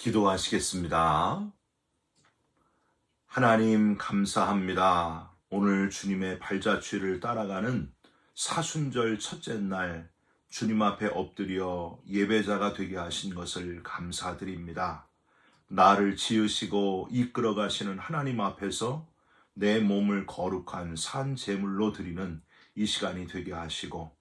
기도하시겠습니다. 하나님 감사합니다. 오늘 주님의 발자취를 따라가는 사순절 첫째 날 주님 앞에 엎드려 예배자가 되게 하신 것을 감사드립니다. 나를 지으시고 이끌어 가시는 하나님 앞에서 내 몸을 거룩한 산 제물로 드리는 이 시간이 되게 하시고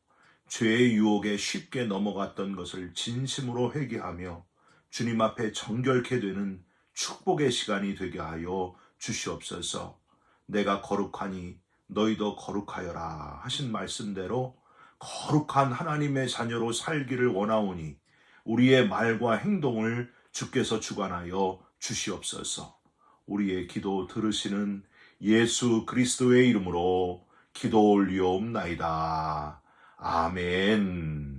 죄의 유혹에 쉽게 넘어갔던 것을 진심으로 회개하며 주님 앞에 정결케 되는 축복의 시간이 되게 하여 주시옵소서. 내가 거룩하니 너희도 거룩하여라 하신 말씀대로 거룩한 하나님의 자녀로 살기를 원하오니 우리의 말과 행동을 주께서 주관하여 주시옵소서. 우리의 기도 들으시는 예수 그리스도의 이름으로 기도 올리옵나이다. 아멘.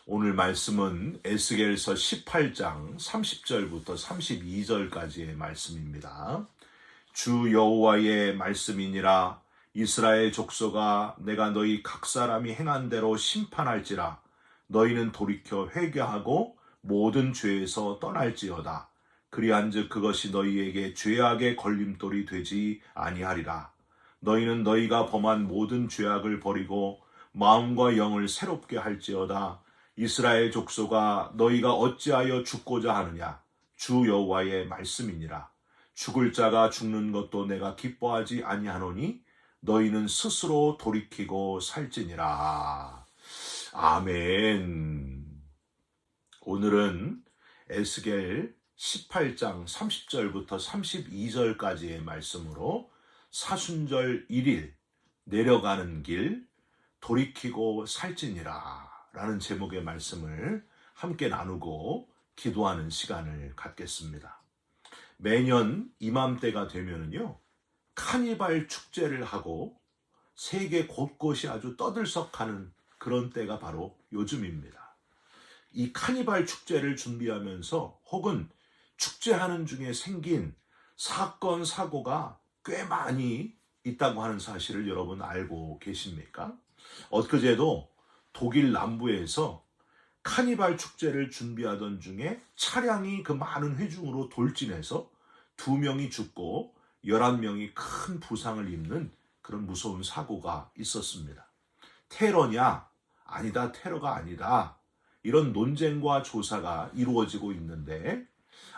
오늘 말씀은 에스겔서 18장 30절부터 32절까지의 말씀입니다. 주 여호와의 말씀이니라. 이스라엘 족속아, 내가 너희 각 사람이 행한 대로 심판할지라. 너희는 돌이켜 회개하고 모든 죄에서 떠날지어다. 그리한즉 그것이 너희에게 죄악의 걸림돌이 되지 아니하리라. 너희는 너희가 범한 모든 죄악을 버리고 마음과 영을 새롭게 할지어다. 이스라엘 족속아, 너희가 어찌하여 죽고자 하느냐? 주 여호와의 말씀이니라. 죽을 자가 죽는 것도 내가 기뻐하지 아니하노니 너희는 스스로 돌이키고 살지니라. 아멘. 오늘은 에스겔 18장 30절부터 32절까지의 말씀으로 사순절 1일 내려가는 길 돌이키고 살지니라 라는 제목의 말씀을 함께 나누고 기도하는 시간을 갖겠습니다. 매년 이맘때가 되면은요, 카니발 축제를 하고 세계 곳곳이 아주 떠들썩하는 그런 때가 바로 요즘입니다. 이 카니발 축제를 준비하면서 혹은 축제하는 중에 생긴 사건, 사고가 꽤 많이 있다고 하는 사실을 여러분 알고 계십니까? 엊그제도 독일 남부에서 카니발 축제를 준비하던 중에 차량이 그 많은 회중으로 돌진해서 2명이 죽고 11명이 큰 부상을 입는 그런 무서운 사고가 있었습니다. 테러냐? 아니다, 테러가 아니다. 이런 논쟁과 조사가 이루어지고 있는데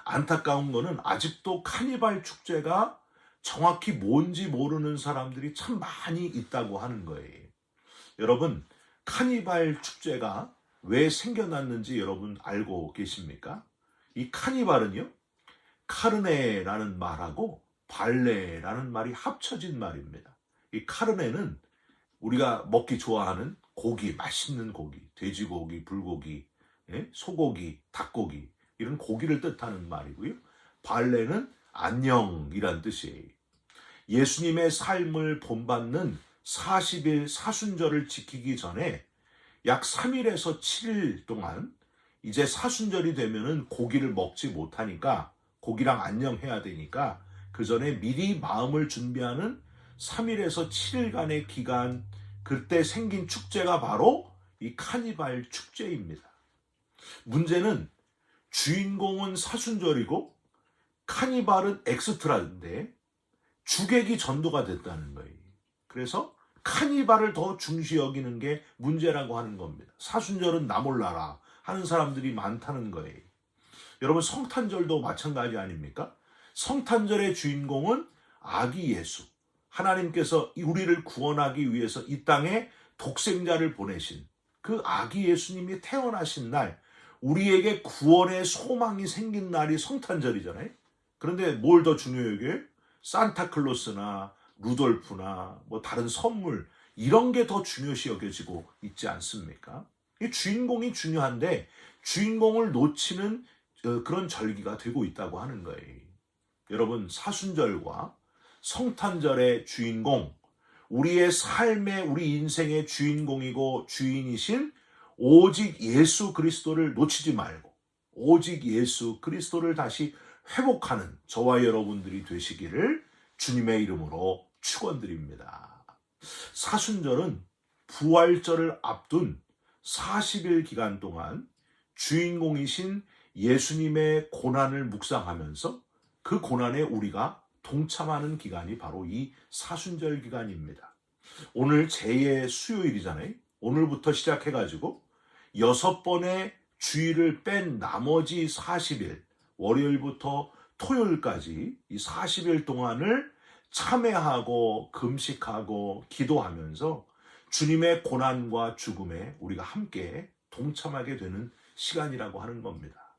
안타까운 거는 아직도 카니발 축제가 정확히 뭔지 모르는 사람들이 참 많이 있다고 하는 거예요. 여러분, 카니발 축제가 왜 생겨났는지 여러분 알고 계십니까? 이 카니발은요, 카르네라는 말하고 발레라는 말이 합쳐진 말입니다. 이 카르네는 우리가 먹기 좋아하는 고기, 맛있는 고기, 돼지고기, 불고기, 소고기, 닭고기 이런 고기를 뜻하는 말이고요. 발레는 안녕이란 뜻이에요. 예수님의 삶을 본받는 40일 사순절을 지키기 전에 약 3일에서 7일 동안 이제 사순절이 되면은 고기를 먹지 못하니까 고기랑 안녕해야 되니까 그 전에 미리 마음을 준비하는 3일에서 7일간의 기간, 그때 생긴 축제가 바로 이 카니발 축제입니다. 문제는 주인공은 사순절이고 카니발은 엑스트라인데 주객이 전도가 됐다는 거예요. 그래서 카니발을 더 중시 여기는 게 문제라고 하는 겁니다. 사순절은 나 몰라라 하는 사람들이 많다는 거예요. 여러분, 성탄절도 마찬가지 아닙니까? 성탄절의 주인공은 아기 예수. 하나님께서 우리를 구원하기 위해서 이 땅에 독생자를 보내신 그 아기 예수님이 태어나신 날, 우리에게 구원의 소망이 생긴 날이 성탄절이잖아요. 그런데 뭘 더 중요하게? 산타클로스나 루돌프나 뭐 다른 선물 이런 게 더 중요시 여겨지고 있지 않습니까? 이 주인공이 중요한데 주인공을 놓치는 그런 절기가 되고 있다고 하는 거예요. 여러분, 사순절과 성탄절의 주인공, 우리의 삶의, 우리 인생의 주인공이고 주인이신 오직 예수 그리스도를 놓치지 말고 오직 예수 그리스도를 다시 회복하는 저와 여러분들이 되시기를 주님의 이름으로 축원드립니다. 사순절은 부활절을 앞둔 40일 기간 동안 주인공이신 예수님의 고난을 묵상하면서 그 고난에 우리가 동참하는 기간이 바로 이 사순절 기간입니다. 오늘 제2의 수요일이잖아요. 오늘부터 시작해가지고 6번의 주일을 뺀 나머지 40일, 월요일부터 토요일까지 이 40일 동안을 참회하고 금식하고 기도하면서 주님의 고난과 죽음에 우리가 함께 동참하게 되는 시간이라고 하는 겁니다.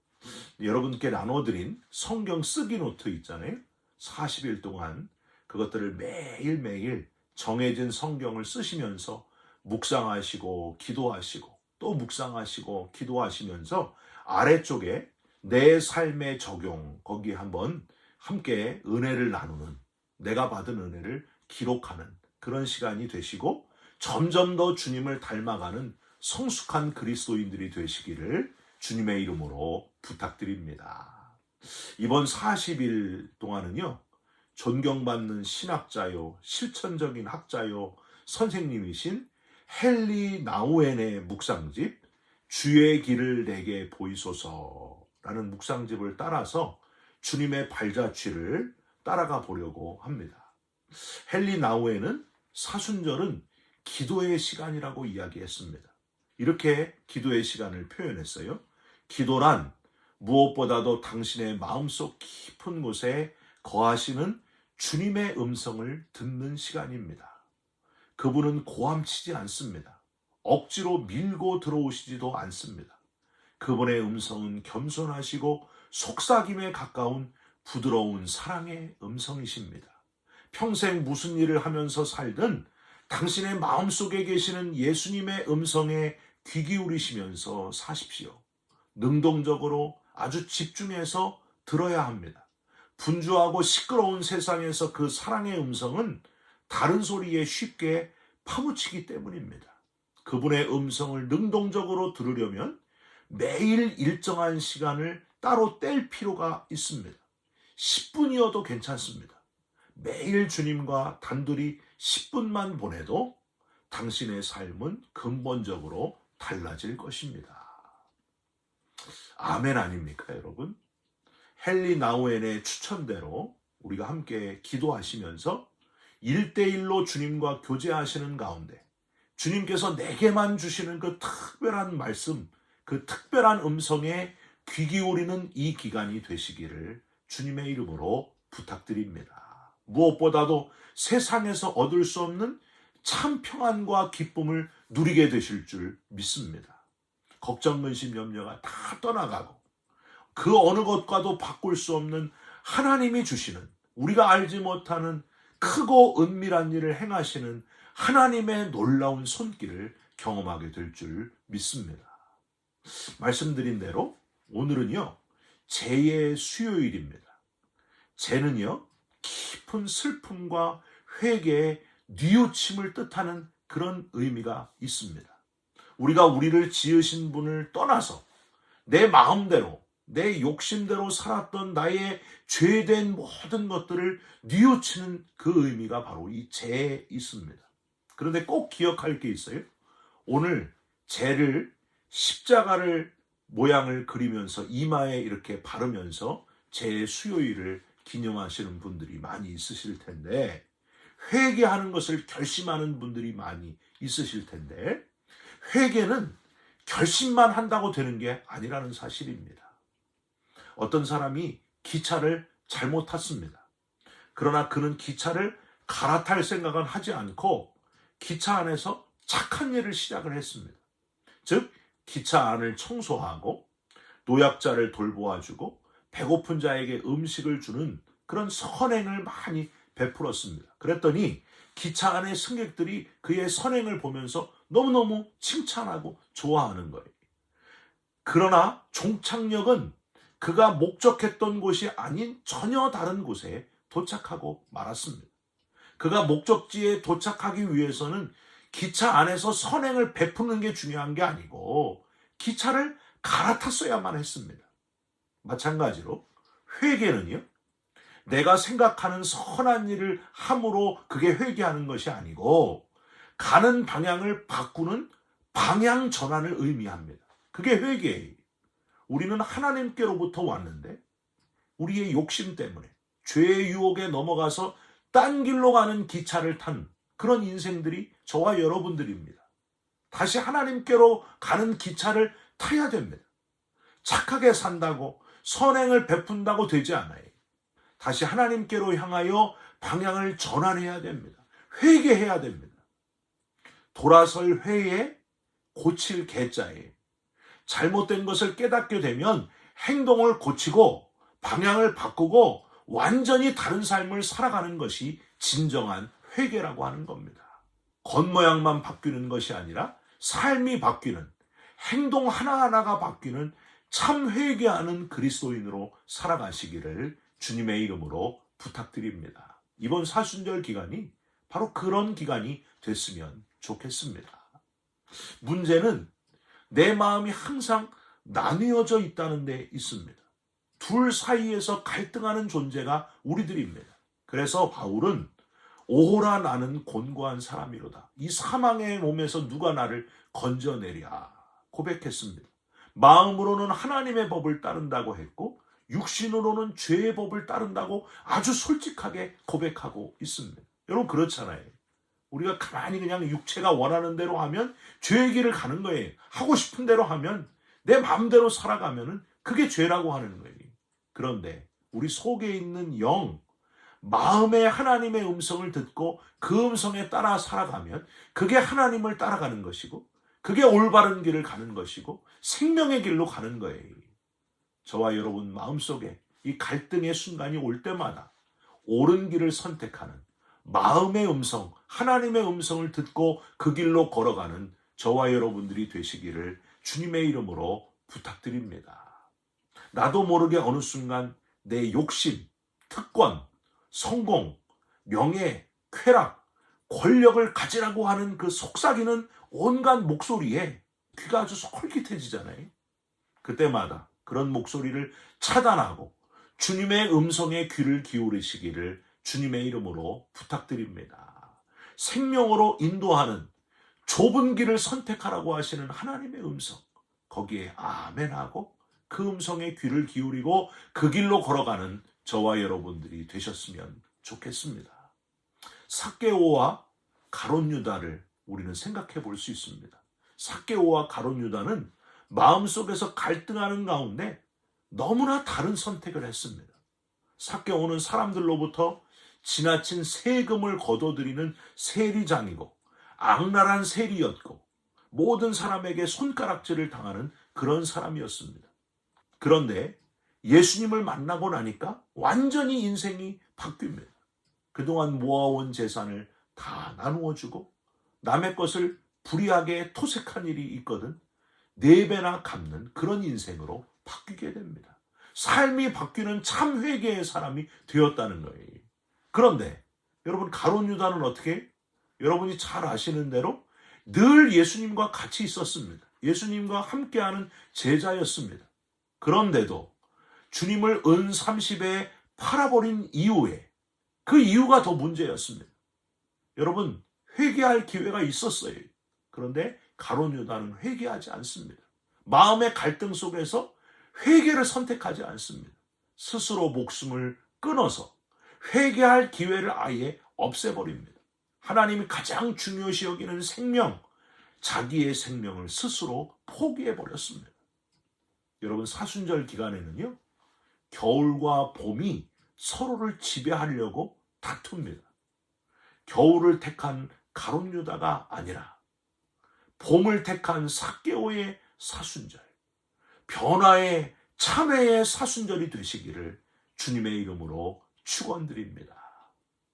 여러분께 나눠드린 성경 쓰기 노트 있잖아요. 40일 동안 그것들을 매일매일 정해진 성경을 쓰시면서 묵상하시고 기도하시고 또 묵상하시고 기도하시면서 아래쪽에 내 삶의 적용, 거기 한번 함께 은혜를 나누는, 내가 받은 은혜를 기록하는 그런 시간이 되시고 점점 더 주님을 닮아가는 성숙한 그리스도인들이 되시기를 주님의 이름으로 부탁드립니다. 이번 40일 동안은요, 존경받는 신학자요, 실천적인 학자요, 선생님이신 헨리 나우엔의 묵상집 주의 길을 내게 보이소서라는 묵상집을 따라서 주님의 발자취를 따라가 보려고 합니다. 헨리 나우엔은 사순절은 기도의 시간이라고 이야기했습니다. 이렇게 기도의 시간을 표현했어요. 기도란 무엇보다도 당신의 마음속 깊은 곳에 거하시는 주님의 음성을 듣는 시간입니다. 그분은 고함치지 않습니다. 억지로 밀고 들어오시지도 않습니다. 그분의 음성은 겸손하시고 속삭임에 가까운 부드러운 사랑의 음성이십니다. 평생 무슨 일을 하면서 살든 당신의 마음속에 계시는 예수님의 음성에 귀 기울이시면서 사십시오. 능동적으로 아주 집중해서 들어야 합니다. 분주하고 시끄러운 세상에서 그 사랑의 음성은 다른 소리에 쉽게 파묻히기 때문입니다. 그분의 음성을 능동적으로 들으려면 매일 일정한 시간을 따로 뗄 필요가 있습니다. 10분이어도 괜찮습니다. 매일 주님과 단둘이 10분만 보내도 당신의 삶은 근본적으로 달라질 것입니다. 아멘 아닙니까, 여러분? 헨리 나우엔의 추천대로 우리가 함께 기도하시면서 1대1로 주님과 교제하시는 가운데 주님께서 내게만 주시는 그 특별한 말씀, 그 특별한 음성에 귀 기울이는 이 기간이 되시기를 주님의 이름으로 부탁드립니다. 무엇보다도 세상에서 얻을 수 없는 참 평안과 기쁨을 누리게 되실 줄 믿습니다. 걱정, 근심, 염려가 다 떠나가고 그 어느 것과도 바꿀 수 없는 하나님이 주시는, 우리가 알지 못하는 크고 은밀한 일을 행하시는 하나님의 놀라운 손길을 경험하게 될 줄 믿습니다. 말씀드린 대로 오늘은요, 재의 수요일입니다. 재는요, 깊은 슬픔과 회개의 뉘우침을 뜻하는 그런 의미가 있습니다. 우리가 우리를 지으신 분을 떠나서 내 마음대로, 내 욕심대로 살았던 나의 죄된 모든 것들을 뉘우치는 그 의미가 바로 이 재에 있습니다. 그런데 꼭 기억할 게 있어요. 오늘 재를, 십자가를 모양을 그리면서 이마에 이렇게 바르면서 재의 수요일을 기념하시는 분들이 많이 있으실 텐데, 회개하는 것을 결심하는 분들이 많이 있으실 텐데, 회개는 결심만 한다고 되는 게 아니라는 사실입니다. 어떤 사람이 기차를 잘못 탔습니다. 그러나 그는 기차를 갈아탈 생각은 하지 않고 기차 안에서 착한 일을 시작을 했습니다. 즉, 기차 안을 청소하고 노약자를 돌보아주고 배고픈 자에게 음식을 주는 그런 선행을 많이 베풀었습니다. 그랬더니 기차 안의 승객들이 그의 선행을 보면서 너무너무 칭찬하고 좋아하는 거예요. 그러나 종착역은 그가 목적했던 곳이 아닌 전혀 다른 곳에 도착하고 말았습니다. 그가 목적지에 도착하기 위해서는 기차 안에서 선행을 베푸는 게 중요한 게 아니고 기차를 갈아탔어야만 했습니다. 마찬가지로 회개는요, 내가 생각하는 선한 일을 함으로 그게 회개하는 것이 아니고 가는 방향을 바꾸는 방향 전환을 의미합니다. 그게 회개예요. 우리는 하나님께로부터 왔는데 우리의 욕심 때문에 죄의 유혹에 넘어가서 딴 길로 가는 기차를 탄 그런 인생들이 저와 여러분들입니다. 다시 하나님께로 가는 기차를 타야 됩니다. 착하게 산다고 선행을 베푼다고 되지 않아요. 다시 하나님께로 향하여 방향을 전환해야 됩니다. 회개해야 됩니다. 돌아설 회에 고칠 개자예요. 잘못된 것을 깨닫게 되면 행동을 고치고 방향을 바꾸고 완전히 다른 삶을 살아가는 것이 진정한 회개라고 하는 겁니다. 겉모양만 바뀌는 것이 아니라 삶이 바뀌는, 행동 하나하나가 바뀌는 참 회개하는 그리스도인으로 살아가시기를 주님의 이름으로 부탁드립니다. 이번 사순절 기간이 바로 그런 기간이 됐으면 좋겠습니다. 문제는 내 마음이 항상 나뉘어져 있다는 데 있습니다. 둘 사이에서 갈등하는 존재가 우리들입니다. 그래서 바울은 오호라 나는 곤고한 사람이로다. 이 사망의 몸에서 누가 나를 건져내랴 고백했습니다. 마음으로는 하나님의 법을 따른다고 했고 육신으로는 죄의 법을 따른다고 아주 솔직하게 고백하고 있습니다. 여러분 그렇잖아요. 우리가 가만히 그냥 육체가 원하는 대로 하면 죄의 길을 가는 거예요. 하고 싶은 대로 하면 내 마음대로 살아가면 그게 죄라고 하는 거예요. 그런데 우리 속에 있는 영, 마음의 하나님의 음성을 듣고 그 음성에 따라 살아가면 그게 하나님을 따라가는 것이고 그게 올바른 길을 가는 것이고 생명의 길로 가는 거예요. 저와 여러분 마음속에 이 갈등의 순간이 올 때마다 옳은 길을 선택하는 마음의 음성, 하나님의 음성을 듣고 그 길로 걸어가는 저와 여러분들이 되시기를 주님의 이름으로 부탁드립니다. 나도 모르게 어느 순간 내 욕심, 특권, 성공, 명예, 쾌락, 권력을 가지라고 하는 그 속삭이는 온갖 목소리에 귀가 아주 솔깃해지잖아요. 그때마다 그런 목소리를 차단하고 주님의 음성에 귀를 기울이시기를 주님의 이름으로 부탁드립니다. 생명으로 인도하는 좁은 길을 선택하라고 하시는 하나님의 음성, 거기에 아멘하고 그 음성에 귀를 기울이고 그 길로 걸어가는 저와 여러분들이 되셨으면 좋겠습니다. 삭개오와 가룟 유다를 우리는 생각해 볼 수 있습니다. 삭개오와 가룟 유다는 마음속에서 갈등하는 가운데 너무나 다른 선택을 했습니다. 삭개오는 사람들로부터 지나친 세금을 거둬들이는 세리장이고 악랄한 세리였고 모든 사람에게 손가락질을 당하는 그런 사람이었습니다. 그런데 예수님을 만나고 나니까 완전히 인생이 바뀝니다. 그동안 모아온 재산을 다 나누어주고 남의 것을 불의하게 토색한 일이 있거든 4배나 갚는 그런 인생으로 바뀌게 됩니다. 삶이 바뀌는 참 회개의 사람이 되었다는 거예요. 그런데 여러분 가룟 유다는 어떻게? 여러분이 잘 아시는 대로 늘 예수님과 같이 있었습니다. 예수님과 함께하는 제자였습니다. 그런데도 주님을 은 30에 팔아버린 이후에 그 이유가 더 문제였습니다. 여러분 회개할 기회가 있었어요. 그런데 가룟 유다는 회개하지 않습니다. 마음의 갈등 속에서 회개를 선택하지 않습니다. 스스로 목숨을 끊어서 회개할 기회를 아예 없애버립니다. 하나님이 가장 중요시 여기는 생명, 자기의 생명을 스스로 포기해버렸습니다. 여러분 사순절 기간에는요, 겨울과 봄이 서로를 지배하려고 다툽니다. 겨울을 택한 가룟 유다가 아니라 봄을 택한 삭개오의 사순절, 변화의 참회의 사순절이 되시기를 주님의 이름으로 축원드립니다.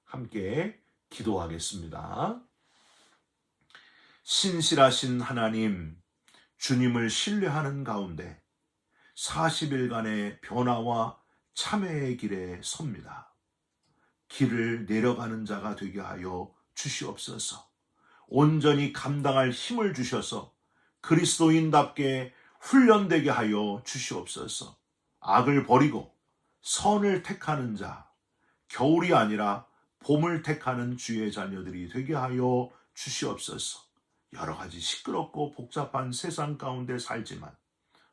함께 기도하겠습니다. 신실하신 하나님, 주님을 신뢰하는 가운데 40일간의 변화와 참회의 길에 섭니다. 길을 내려가는 자가 되게 하여 주시옵소서. 온전히 감당할 힘을 주셔서 그리스도인답게 훈련되게 하여 주시옵소서. 악을 버리고 선을 택하는 자, 겨울이 아니라 봄을 택하는 주의 자녀들이 되게 하여 주시옵소서. 여러 가지 시끄럽고 복잡한 세상 가운데 살지만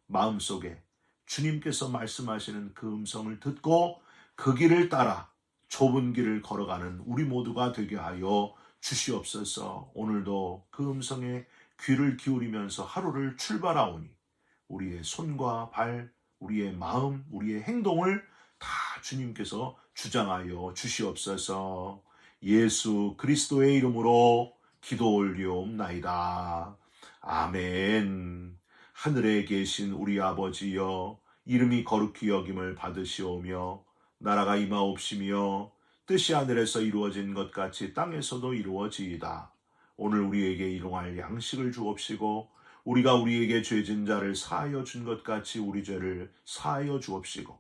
마음속에 주님께서 말씀하시는 그 음성을 듣고 그 길을 따라 좁은 길을 걸어가는 우리 모두가 되게 하여 주시옵소서. 오늘도 그 음성에 귀를 기울이면서 하루를 출발하오니 우리의 손과 발, 우리의 마음, 우리의 행동을 다 주님께서 주장하여 주시옵소서. 예수 그리스도의 이름으로 기도 올리옵나이다. 아멘. 하늘에 계신 우리 아버지여, 이름이 거룩히 여김을 받으시오며 나라가 임하옵시며 뜻이 하늘에서 이루어진 것 같이 땅에서도 이루어지이다. 오늘 우리에게 일용할 양식을 주옵시고 우리가 우리에게 죄진 자를 사하여 준 것 같이 우리 죄를 사하여 주옵시고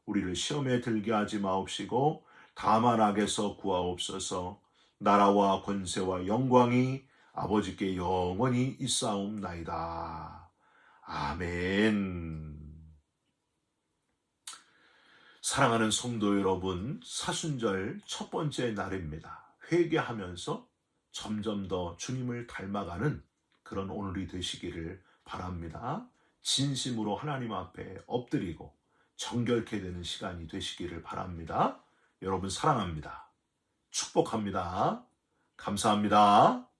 우리를 시험에 들게 하지 마옵시고 다만 악에서 구하옵소서. 나라와 권세와 영광이 아버지께 영원히 있사옵나이다. 아멘. 사랑하는 성도 여러분, 사순절 첫 번째 날입니다. 회개하면서 점점 더 주님을 닮아가는 그런 오늘이 되시기를 바랍니다. 진심으로 하나님 앞에 엎드리고 정결케 되는 시간이 되시기를 바랍니다. 여러분 사랑합니다. 축복합니다. 감사합니다.